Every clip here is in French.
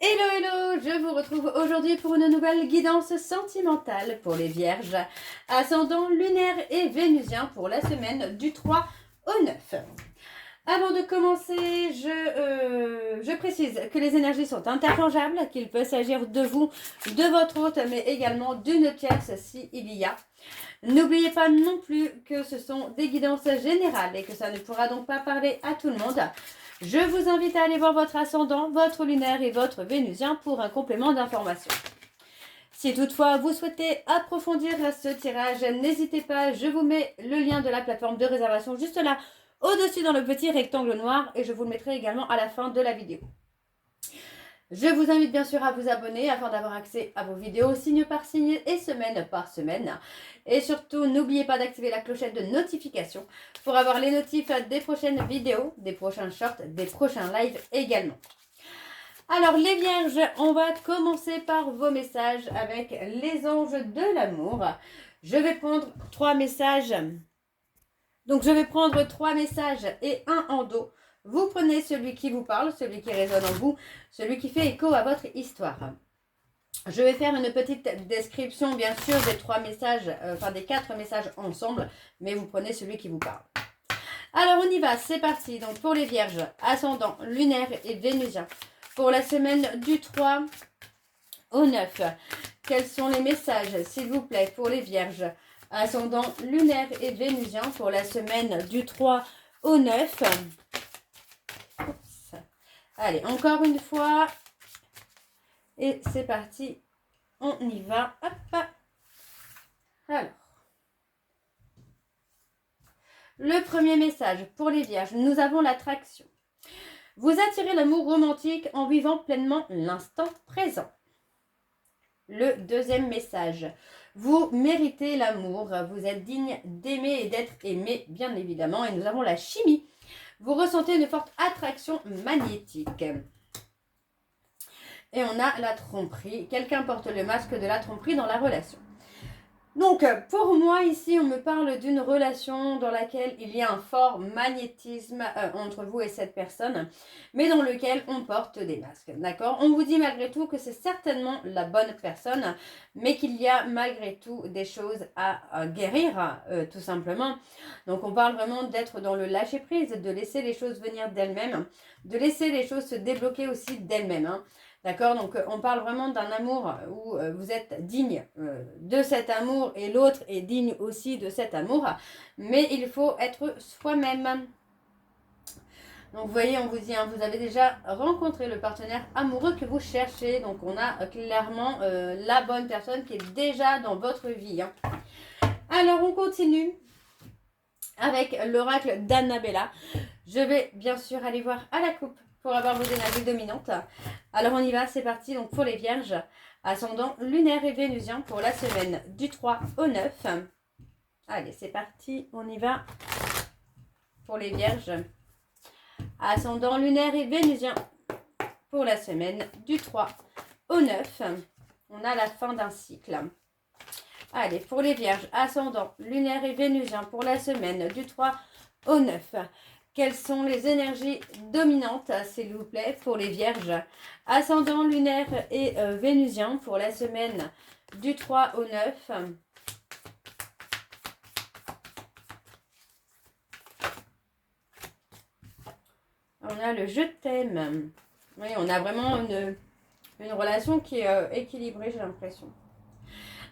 Hello, hello, je vous retrouve aujourd'hui pour une nouvelle guidance sentimentale pour les vierges, ascendant lunaire et vénusien pour la semaine du 3 au 9. Avant de commencer, je précise que les énergies sont interchangeables, qu'il peut s'agir de vous, de votre hôte, mais également d'une tierce s'il y a. N'oubliez pas non plus que ce sont des guidances générales et que ça ne pourra donc pas parler à tout le monde. Je vous invite à aller voir votre ascendant, votre lunaire et votre vénusien pour un complément d'information. Si toutefois vous souhaitez approfondir ce tirage, n'hésitez pas, je vous mets le lien de la plateforme de réservation juste là, au-dessus dans le petit rectangle noir, et je vous le mettrai également à la fin de la vidéo. Je vous invite bien sûr à vous abonner afin d'avoir accès à vos vidéos signe par signe et semaine par semaine. Et surtout, n'oubliez pas d'activer la clochette de notification pour avoir les notifs des prochaines vidéos, des prochains shorts, des prochains lives également. Alors les vierges, on va commencer par vos messages avec les anges de l'amour. Je vais prendre 3 messages. Donc je vais prendre 3 messages et un en dos. Vous prenez celui qui vous parle, celui qui résonne en vous, celui qui fait écho à votre histoire. Je vais faire une petite description, bien sûr, des 3 messages, des 4 messages ensemble, mais vous prenez celui qui vous parle. Alors, on y va, c'est parti. Donc, pour les vierges, ascendant, lunaire et vénusien, pour la semaine du 3 au 9, quels sont les messages, s'il vous plaît, pour les vierges, ascendant, lunaire et vénusien, pour la semaine du 3 au 9. Allez, encore une fois. Et c'est parti. On y va. Hop. Alors. Le premier message pour les vierges. Nous avons l'attraction. Vous attirez l'amour romantique en vivant pleinement l'instant présent. Le deuxième message. Vous méritez l'amour. Vous êtes digne d'aimer et d'être aimé, bien évidemment. Et nous avons la chimie. Vous ressentez une forte attraction magnétique. Et on a la tromperie. Quelqu'un porte le masque de la tromperie dans la relation. Donc, pour moi, ici, on me parle d'une relation dans laquelle il y a un fort magnétisme entre vous et cette personne, mais dans lequel on porte des masques, d'accord? On vous dit malgré tout que c'est certainement la bonne personne, mais qu'il y a malgré tout des choses à guérir, tout simplement. Donc, on parle vraiment d'être dans le lâcher-prise, de laisser les choses venir d'elles-mêmes, de laisser les choses se débloquer aussi d'elles-mêmes, hein. D'accord, donc on parle vraiment d'un amour où vous êtes digne de cet amour et l'autre est digne aussi de cet amour. Mais il faut être soi-même. Donc vous voyez, on vous dit, hein, vous avez déjà rencontré le partenaire amoureux que vous cherchez. Donc on a clairement la bonne personne qui est déjà dans votre vie, hein. Alors on continue avec l'oracle d'Annabella. Je vais bien sûr aller voir à la coupe pour avoir vos énergies dominantes. Alors on y va, c'est parti. Donc pour les vierges, ascendant lunaire et vénusien pour la semaine du 3 au 9. Allez, c'est parti, on y va. Pour les vierges, ascendant lunaire et vénusien pour la semaine du 3 au 9. On a la fin d'un cycle. Allez, pour les vierges, ascendant lunaire et vénusien pour la semaine du 3 au 9. Quelles sont les énergies dominantes, s'il vous plaît, pour les vierges, ascendant lunaire et vénusien pour la semaine du 3 au 9. On a le je t'aime. Oui, on a vraiment une relation qui est équilibrée, j'ai l'impression.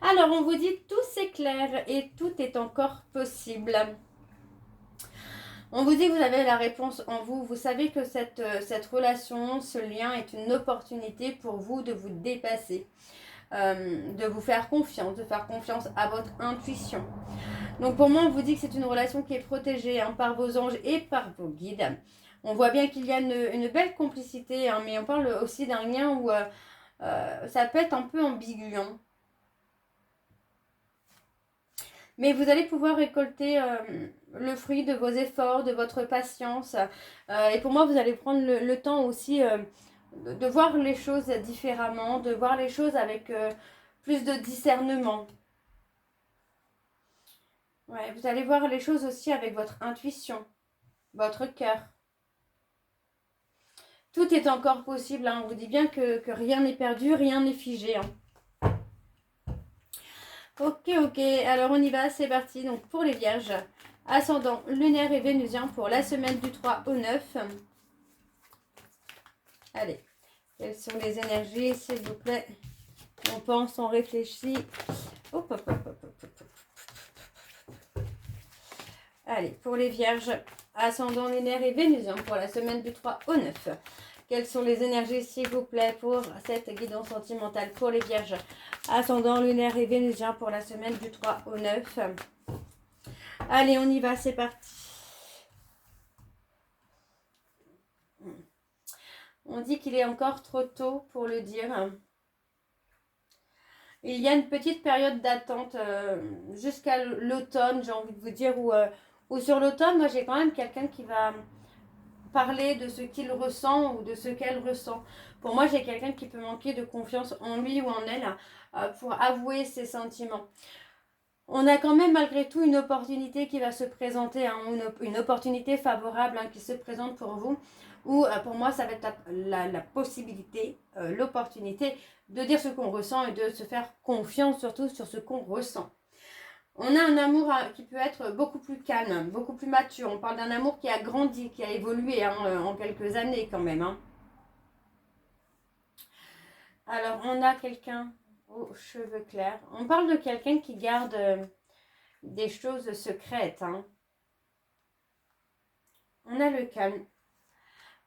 Alors, on vous dit tout s'éclaire et tout est encore possible. On vous dit que vous avez la réponse en vous. Vous savez que cette relation, ce lien est une opportunité pour vous de vous dépasser, de vous faire confiance, de faire confiance à votre intuition. Donc pour moi, on vous dit que c'est une relation qui est protégée, hein, par vos anges et par vos guides. On voit bien qu'il y a une belle complicité, hein, mais on parle aussi d'un lien où ça peut être un peu ambigu, hein. Mais vous allez pouvoir récolter le fruit de vos efforts, de votre patience. Et pour moi, vous allez prendre le temps aussi de voir les choses différemment, de voir les choses avec plus de discernement. Ouais, vous allez voir les choses aussi avec votre intuition, votre cœur. Tout est encore possible, hein. On vous dit bien que rien n'est perdu, rien n'est figé. Hein. Ok, alors on y va, c'est parti. Donc pour les vierges, ascendant lunaire et vénusien pour la semaine du 3 au 9. Allez, quelles sont les énergies, s'il vous plaît? On pense, on réfléchit. Hop, hop, hop, hop, hop, hop. Allez, pour les vierges, ascendant lunaire et vénusien pour la semaine du 3 au 9. Quelles sont les énergies, s'il vous plaît, pour cette guidance sentimentale pour les vierges, ascendant lunaire et vénusien pour la semaine du 3 au 9. Allez, on y va, c'est parti. On dit qu'il est encore trop tôt pour le dire. Il y a une petite période d'attente jusqu'à l'automne, j'ai envie de vous dire, ou sur l'automne, moi j'ai quand même quelqu'un qui va parler de ce qu'il ressent ou de ce qu'elle ressent. Pour moi, j'ai quelqu'un qui peut manquer de confiance en lui ou en elle pour avouer ses sentiments. On a quand même malgré tout une opportunité qui va se présenter, hein, une opportunité favorable qui se présente pour vous, où pour moi ça va être la possibilité, l'opportunité de dire ce qu'on ressent et de se faire confiance surtout sur ce qu'on ressent. On a un amour qui peut être beaucoup plus calme, beaucoup plus mature. On parle d'un amour qui a grandi, qui a évolué en quelques années quand même. Hein. Alors, on a quelqu'un aux cheveux clairs. On parle de quelqu'un qui garde des choses secrètes. Hein. On a le calme.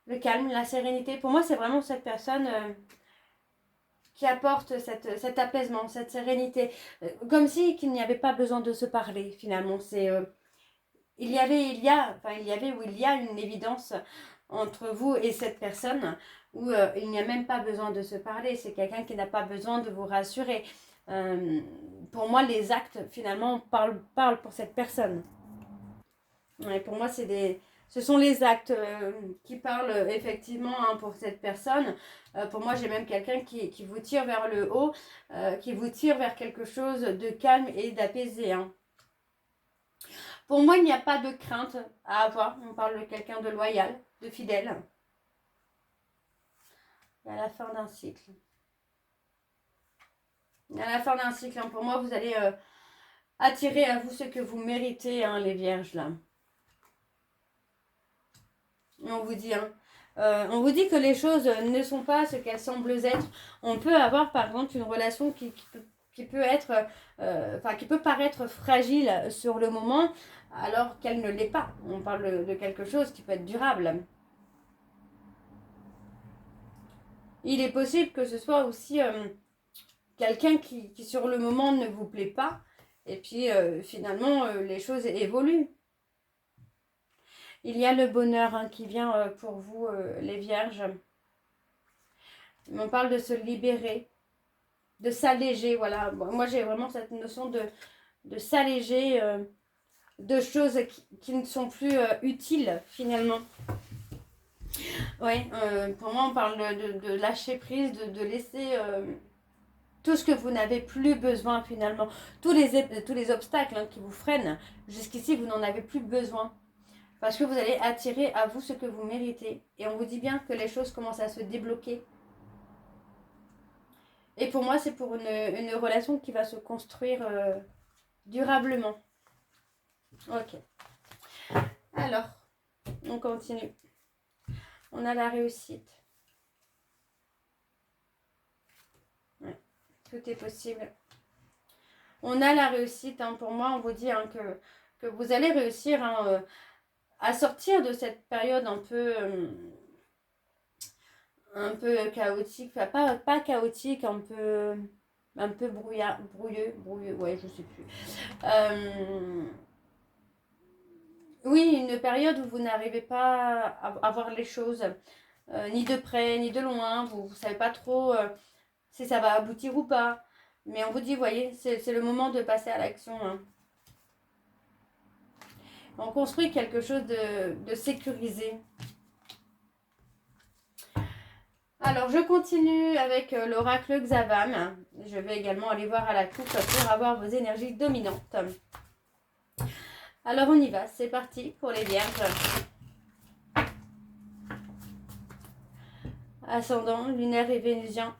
Le calme, la sérénité. Pour moi, c'est vraiment cette personne qui apporte cet apaisement, cette sérénité. Comme si qu'il n'y avait pas besoin de se parler, finalement. Il y a une évidence entre vous et cette personne où il n'y a même pas besoin de se parler. C'est quelqu'un qui n'a pas besoin de vous rassurer. Pour moi, les actes, finalement, parlent pour cette personne. Ouais, pour moi, ce sont les actes qui parlent effectivement pour cette personne. Pour moi, j'ai même quelqu'un qui vous tire vers le haut, qui vous tire vers quelque chose de calme et d'apaisé. Hein. Pour moi, il n'y a pas de crainte à avoir. On parle de quelqu'un de loyal, de fidèle. Et à la fin d'un cycle. À la fin d'un cycle, hein, pour moi, vous allez attirer à vous ce que vous méritez, hein, les vierges, là. On vous dit, on vous dit que les choses ne sont pas ce qu'elles semblent être. On peut avoir, par exemple, une relation qui peut être, qui peut paraître fragile sur le moment, alors qu'elle ne l'est pas. On parle de quelque chose qui peut être durable. Il est possible que ce soit aussi quelqu'un qui sur le moment ne vous plaît pas, et puis finalement les choses évoluent. Il y a le bonheur qui vient pour vous, les vierges. On parle de se libérer, de s'alléger, voilà. Moi, j'ai vraiment cette notion de s'alléger de choses qui ne sont plus utiles, finalement. Oui, pour moi, on parle de lâcher prise, de laisser tout ce que vous n'avez plus besoin, finalement. Tous les obstacles qui vous freinent, jusqu'ici, vous n'en avez plus besoin. Parce que vous allez attirer à vous ce que vous méritez. Et on vous dit bien que les choses commencent à se débloquer. Et pour moi, c'est pour une relation qui va se construire durablement. Ok. Alors, on continue. On a la réussite. Ouais, tout est possible. On a la réussite. Pour moi, on vous dit que vous allez réussir à sortir de cette période un peu chaotique, enfin, pas chaotique, un peu brouilleux, ouais, je sais plus. Oui, une période où vous n'arrivez pas à voir les choses, ni de près, ni de loin, vous ne savez pas trop si ça va aboutir ou pas. Mais on vous dit, voyez, c'est le moment de passer à l'action. Hein. On construit quelque chose de sécurisé. Alors, je continue avec l'oracle Xavam. Je vais également aller voir à la coupe pour avoir vos énergies dominantes. Alors, on y va. C'est parti pour les vierges. ascendant lunaire et vénusien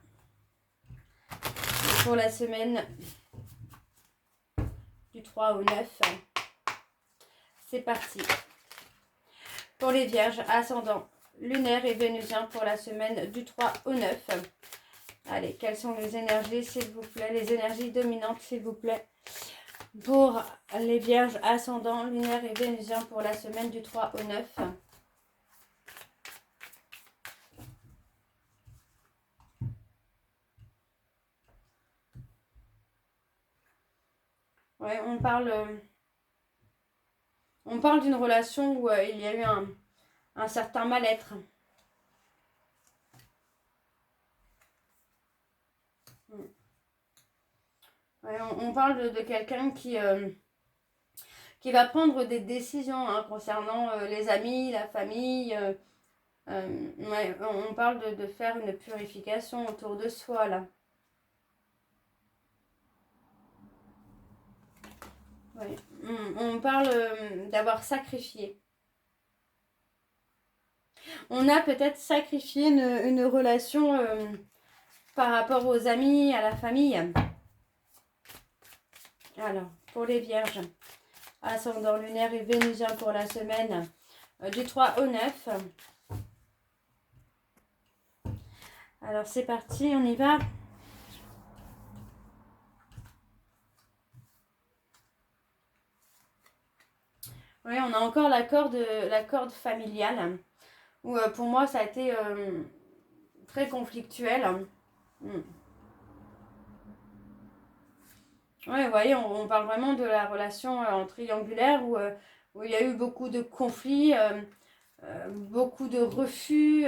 pour la semaine du 3 au 9. C'est parti. Pour les vierges, ascendant lunaire et vénusien pour la semaine du 3 au 9. Allez, quelles sont les énergies, s'il vous plaît? Les énergies dominantes, s'il vous plaît. Pour les vierges, ascendant lunaire et vénusien pour la semaine du 3 au 9. Ouais, on parle d'une relation où il y a eu un certain mal-être. Ouais, on parle de quelqu'un qui va prendre des décisions hein, concernant les amis, la famille. Ouais, on parle de faire une purification autour de soi, là. Ouais. On parle d'avoir sacrifié. On a peut-être sacrifié une relation par rapport aux amis, à la famille. Alors, pour les vierges, ascendant lunaire et vénusien pour la semaine du 3 au 9. Alors, c'est parti, on y va. Oui, on a encore la corde familiale, où pour moi, ça a été très conflictuel. Oui, vous voyez, on parle vraiment de la relation en triangulaire où il y a eu beaucoup de conflits, beaucoup de refus,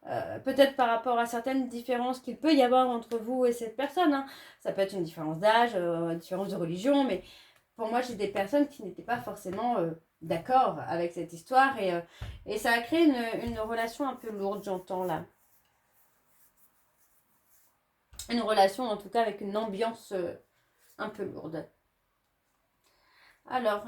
peut-être par rapport à certaines différences qu'il peut y avoir entre vous et cette personne. Hein. Ça peut être une différence d'âge, une différence de religion, mais pour moi, j'ai des personnes qui n'étaient pas forcément d'accord avec cette histoire et ça a créé une relation un peu lourde, j'entends là. Une relation en tout cas avec une ambiance un peu lourde. Alors,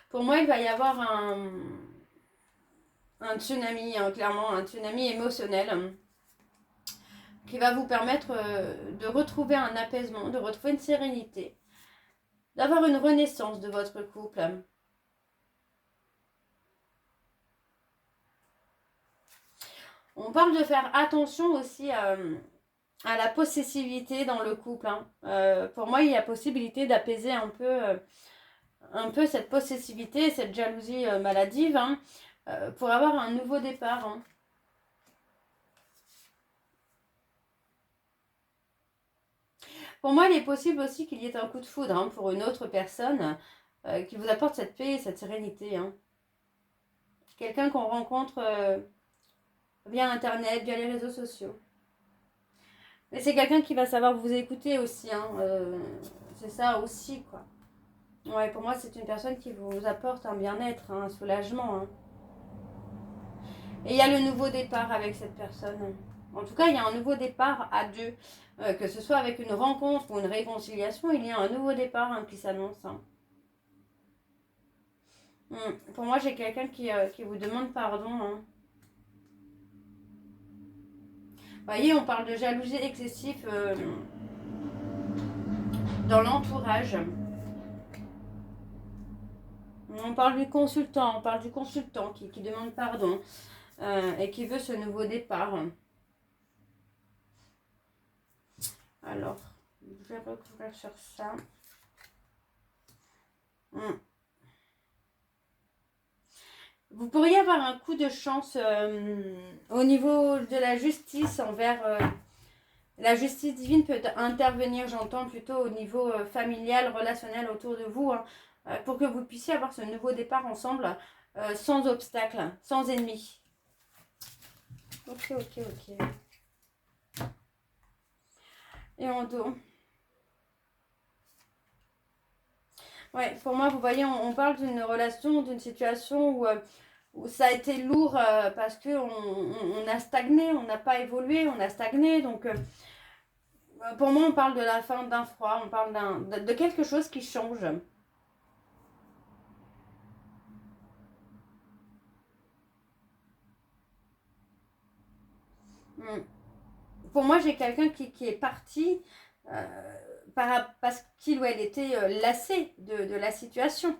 pour moi, il va y avoir un tsunami, hein, clairement un tsunami émotionnel qui va vous permettre de retrouver un apaisement, de retrouver une sérénité, d'avoir une renaissance de votre couple. On parle de faire attention aussi à la possessivité dans le couple. Hein. Pour moi, il y a possibilité d'apaiser un peu cette possessivité, cette jalousie maladive, hein, pour avoir un nouveau départ. Hein. Pour moi, il est possible aussi qu'il y ait un coup de foudre hein, pour une autre personne qui vous apporte cette paix et cette sérénité. Hein. Quelqu'un qu'on rencontre via Internet, via les réseaux sociaux. Mais c'est quelqu'un qui va savoir vous écouter aussi. Hein. C'est ça aussi, quoi. Ouais, pour moi, c'est une personne qui vous apporte un bien-être, hein, un soulagement. Hein. Et il y a le nouveau départ avec cette personne. En tout cas, il y a un nouveau départ à deux. Que ce soit avec une rencontre ou une réconciliation, il y a un nouveau départ hein, qui s'annonce. Hein. Pour moi, j'ai quelqu'un qui vous demande pardon. Hein. Vous voyez, on parle de jalousie excessive dans l'entourage. On parle du consultant qui demande pardon et qui veut ce nouveau départ. Alors, je vais recouvrir sur ça. Vous pourriez avoir un coup de chance au niveau de la justice envers... la justice divine peut intervenir, j'entends, plutôt au niveau familial, relationnel autour de vous, hein, pour que vous puissiez avoir ce nouveau départ ensemble sans obstacle, sans ennemi. Ok. Et en dos. Ouais, pour moi, vous voyez, on parle d'une relation, d'une situation où ça a été lourd parce qu'on a stagné, on n'a pas évolué, on a stagné. Donc, pour moi, on parle de la fin d'un froid, on parle de quelque chose qui change. Pour moi, j'ai quelqu'un qui est parti parce qu'il ou elle était lassé de la situation.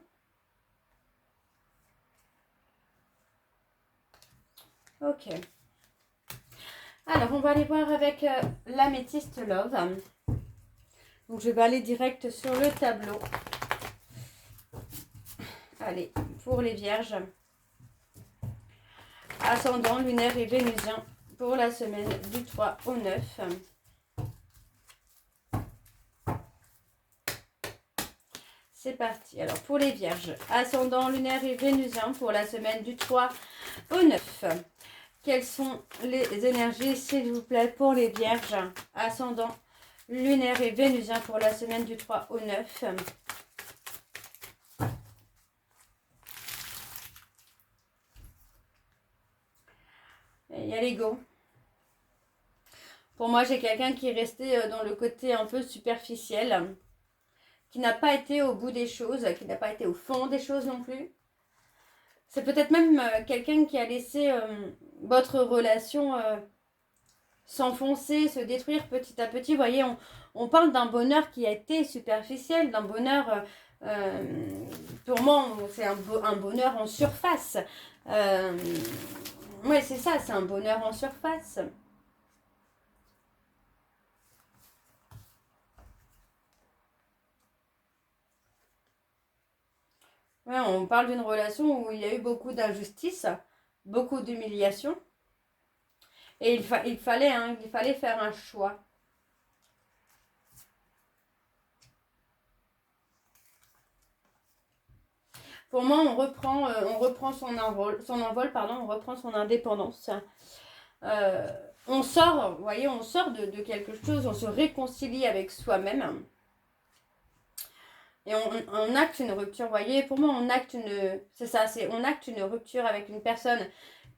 Ok. Alors, on va aller voir avec l'améthyste Love. Donc, je vais aller direct sur le tableau. Allez, pour les vierges. Ascendant, lunaire et vénusien pour la semaine du 3 au 9. C'est parti. Alors, pour les vierges, ascendant, lunaire et vénusien pour la semaine du 3 au 9. Quelles sont les énergies, s'il vous plaît, pour les vierges? Ascendant, lunaire et vénusien pour la semaine du 3 au 9. Il y a l'ego. Pour moi, j'ai quelqu'un qui est resté dans le côté un peu superficiel, qui n'a pas été au bout des choses, qui n'a pas été au fond des choses non plus. C'est peut-être même quelqu'un qui a laissé votre relation s'enfoncer, se détruire petit à petit. Vous voyez, on parle d'un bonheur qui a été superficiel, d'un bonheur, pour moi, c'est un bonheur en surface. Oui, c'est ça, c'est un bonheur en surface. Ouais, on parle d'une relation où il y a eu beaucoup d'injustice, beaucoup d'humiliation. Et il fallait faire un choix. Pour moi, on reprend son envol, on reprend son indépendance. On sort, vous voyez, on sort de quelque chose, on se réconcilie avec soi-même. Et on acte une rupture, vous voyez, pour moi, on acte une rupture avec une personne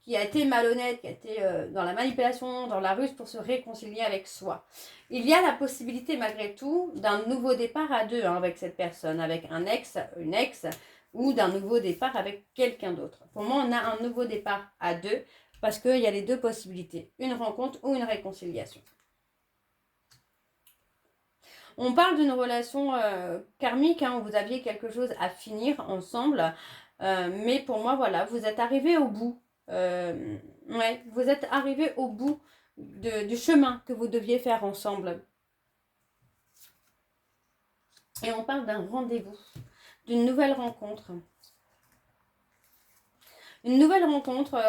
qui a été malhonnête, qui a été dans la manipulation, dans la ruse pour se réconcilier avec soi. Il y a la possibilité, malgré tout, d'un nouveau départ à deux avec cette personne, avec un ex, une ex, ou d'un nouveau départ avec quelqu'un d'autre. Pour moi, on a un nouveau départ à deux parce qu'il y a les deux possibilités, une rencontre ou une réconciliation. On parle d'une relation karmique, où vous aviez quelque chose à finir ensemble, mais pour moi, voilà, vous êtes arrivé au bout. Vous êtes arrivé au bout du chemin que vous deviez faire ensemble. Et on parle d'un rendez-vous, d'une nouvelle rencontre. Une nouvelle rencontre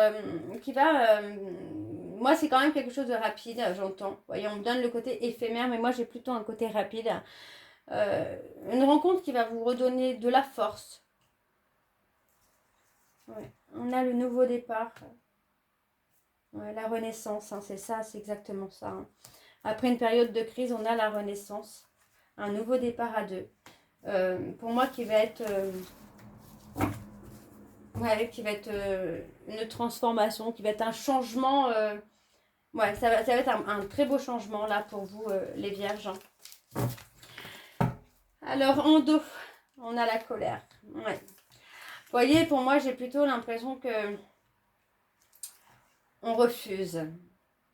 qui va... moi, c'est quand même quelque chose de rapide, j'entends. Vous voyez, on me donne le côté éphémère, mais moi, j'ai plutôt un côté rapide. Une rencontre qui va vous redonner de la force. Ouais. On a le nouveau départ. Ouais, la renaissance, c'est ça, c'est exactement ça. Après une période de crise, on a la renaissance. Un nouveau départ à deux. Pour moi, qui va être... qui va être une transformation, qui va être un changement. Ça va être un très beau changement là pour vous, les vierges. Alors, en dos, on a la colère. Ouais. Vous voyez, pour moi, j'ai plutôt l'impression que on refuse.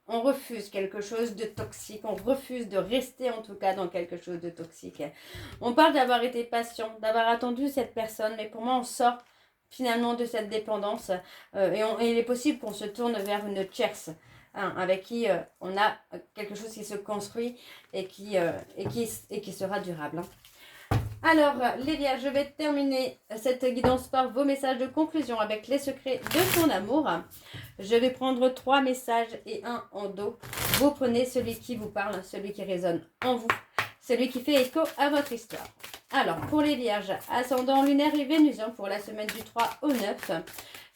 On refuse quelque chose de toxique. On refuse de rester en tout cas dans quelque chose de toxique. On parle d'avoir été patient, d'avoir attendu cette personne, mais pour moi, on sort finalement de cette dépendance et il est possible qu'on se tourne vers une tierce avec qui on a quelque chose qui se construit et qui sera durable. Alors les vierges, je vais terminer cette guidance par vos messages de conclusion avec les secrets de ton amour. Je vais prendre 3 messages et un en dos. Vous prenez celui qui vous parle, celui qui résonne en vous, celui qui fait écho à votre histoire. Alors, pour les vierges, ascendant lunaire et vénusien pour la semaine du 3 au 9,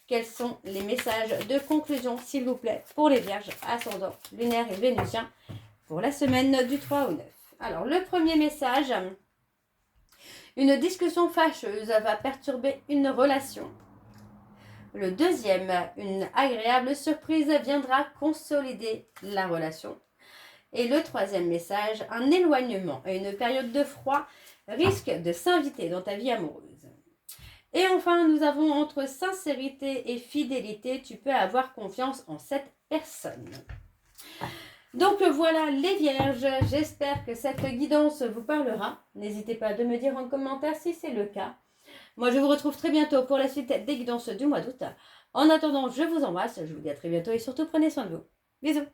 quels sont les messages de conclusion, s'il vous plaît, pour les vierges, ascendant lunaire et vénusien pour la semaine du 3 au 9. Alors, le premier message, une discussion fâcheuse va perturber une relation. Le deuxième, une agréable surprise viendra consolider la relation. Et le troisième message, un éloignement et une période de froid risque de s'inviter dans ta vie amoureuse. Et enfin, nous avons entre sincérité et fidélité, tu peux avoir confiance en cette personne. Donc voilà les vierges, j'espère que cette guidance vous parlera. N'hésitez pas de me dire en commentaire si c'est le cas. Moi je vous retrouve très bientôt pour la suite des guidances du mois d'août. En attendant, je vous embrasse, je vous dis à très bientôt et surtout prenez soin de vous. Bisous.